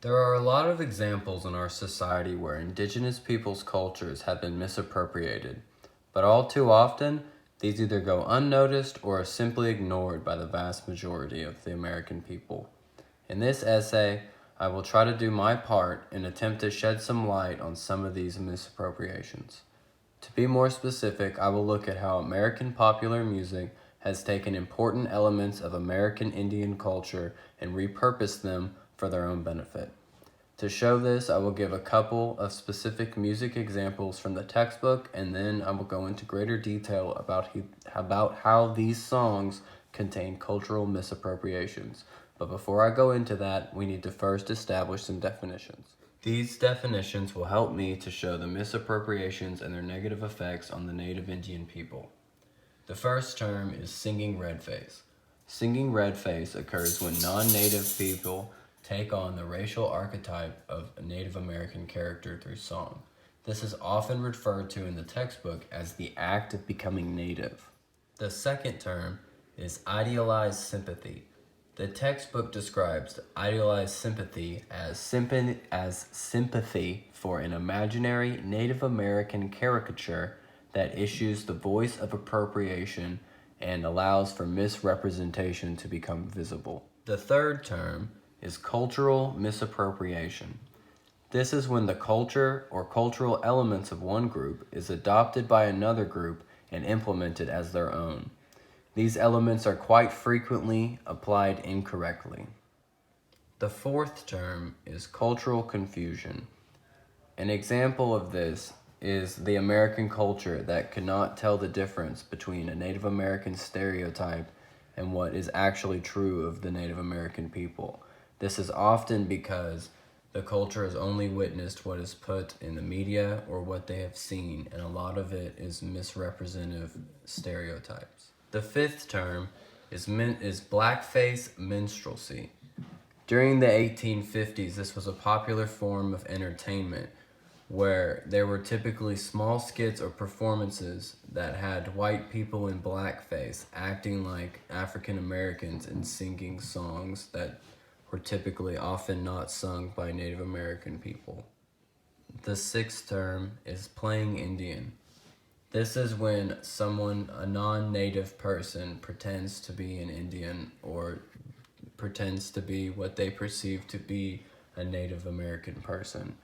There are a lot of examples in our society where indigenous peoples' cultures have been misappropriated, but all too often, these either go unnoticed or are simply ignored by the vast majority of the American people. In this essay, I will try to do my part and attempt to shed some light on some of these misappropriations. To be more specific, I will look at how American popular music has taken important elements of American Indian culture and repurposed them for their own benefit. To show this, I will give a couple of specific music examples from the textbook, and then I will go into greater detail about how these songs contain cultural misappropriations. But before I go into that, we need to first establish some definitions. These definitions will help me to show the misappropriations and their negative effects on the native Indian people. The first term is singing redface. Singing redface occurs when non-native people take on the racial archetype of a Native American character through song. This is often referred to in the textbook as the act of becoming native. The second term is idealized sympathy. The textbook describes idealized sympathy as sympathy for an imaginary Native American caricature that issues the voice of appropriation and allows for misrepresentation to become visible. The third term is cultural misappropriation. This is when the culture or cultural elements of one group is adopted by another group and implemented as their own. These elements are quite frequently applied incorrectly. The fourth term is cultural confusion. An example of this is the American culture that cannot tell the difference between a Native American stereotype and what is actually true of the Native American people. This is often because the culture has only witnessed what is put in the media or what they have seen, and a lot of it is misrepresentative stereotypes. The fifth term is blackface minstrelsy. During the 1850s, this was a popular form of entertainment where there were typically small skits or performances that had white people in blackface acting like African Americans and singing songs that were typically often not sung by Native American people. The sixth term is playing Indian. This is when a non-native person, pretends to be an Indian or pretends to be what they perceive to be a Native American person.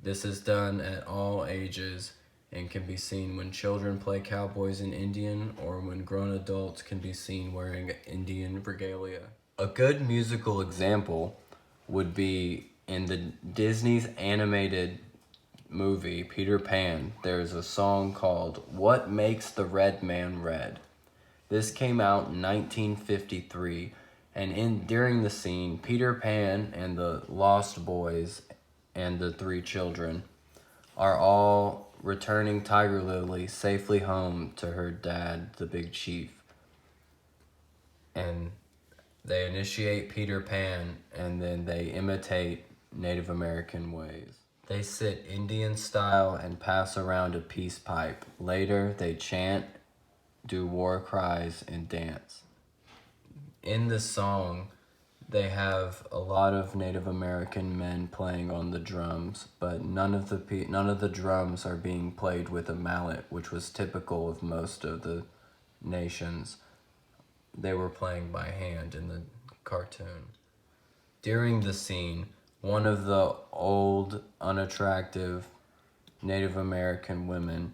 This is done at all ages and can be seen when children play cowboys in Indian or when grown adults can be seen wearing Indian regalia. A good musical example would be in the Disney's animated movie Peter Pan. There's a song called "What Makes the Red Man Red." This came out in 1953, and during the scene, Peter Pan and the Lost Boys and the three children are all returning Tiger Lily safely home to her dad, the big chief. And they initiate Peter Pan, and then they imitate Native American ways. They sit Indian style and pass around a peace pipe. Later, they chant, do war cries, and dance. In the song, they have a lot of Native American men playing on the drums, but none of the drums are being played with a mallet, which was typical of most of the nations. They were playing by hand in the cartoon. During the scene, one of the old, unattractive Native American women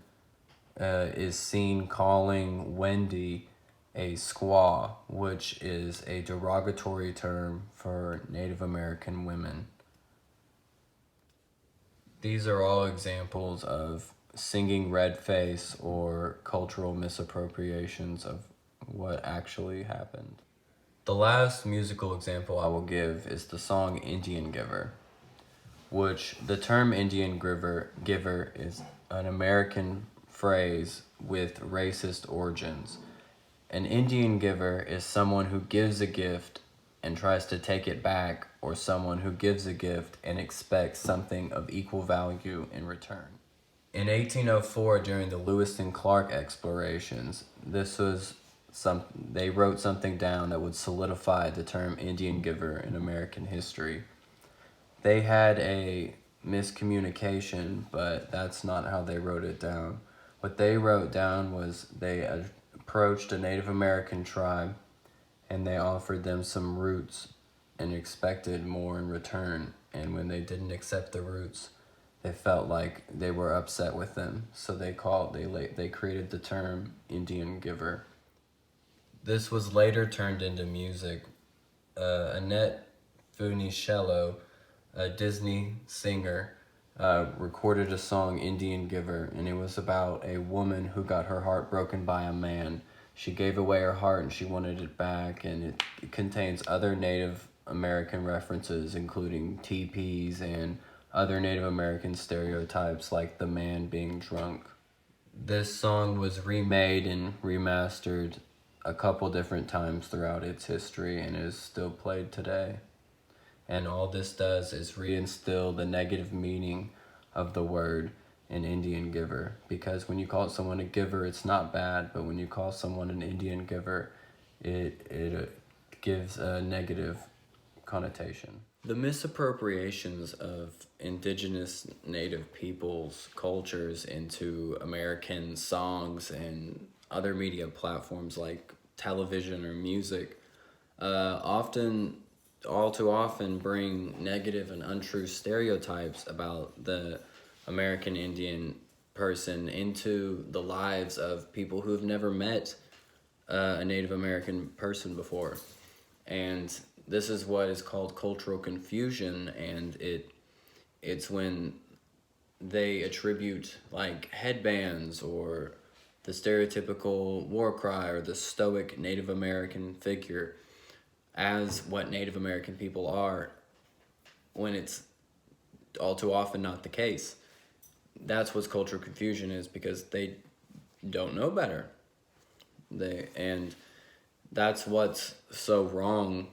is seen calling Wendy a squaw, which is a derogatory term for Native American women. These are all examples of singing redface or cultural misappropriations of what actually happened. The last musical example I will give is the song Indian Giver, which the term Indian giver is an American phrase with racist origins. An Indian giver is someone who gives a gift and tries to take it back, or someone who gives a gift and expects something of equal value in return. In 1804, during the Lewis and Clark explorations, they wrote something down that would solidify the term Indian giver in American history. They had a miscommunication, but that's not how they wrote it down. What they wrote down was they approached a Native American tribe and they offered them some roots and expected more in return. And when they didn't accept the roots, they felt like they were upset with them. So they created the term Indian giver. This was later turned into music. Annette Funicello, a Disney singer, recorded a song, Indian Giver, and it was about a woman who got her heart broken by a man. She gave away her heart and she wanted it back, and it contains other Native American references, including teepees and other Native American stereotypes like the man being drunk. This song was remade and remastered a couple different times throughout its history and is still played today. And all this does is reinstill the negative meaning of the word an Indian giver. Because when you call someone a giver, it's not bad, but when you call someone an Indian giver, it gives a negative connotation. The misappropriations of indigenous native peoples' cultures into American songs and other media platforms like television or music all too often bring negative and untrue stereotypes about the American Indian person into the lives of people who've never met a Native American person before. And this is what is called cultural confusion, and it's when they attribute like headbands or the stereotypical war cry or the stoic Native American figure as what Native American people are, when it's all too often not the case. That's what cultural confusion is, because they don't know better. And that's what's so wrong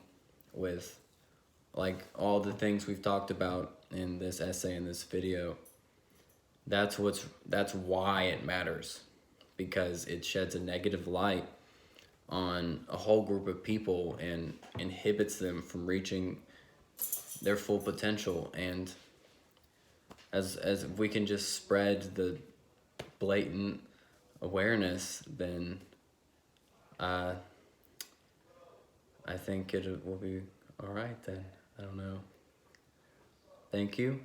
with like all the things we've talked about in this essay, in this video. That's why it matters, because it sheds a negative light on a whole group of people and inhibits them from reaching their full potential. And as we can just spread the blatant awareness, then I think it will be all right then. I don't know. Thank you.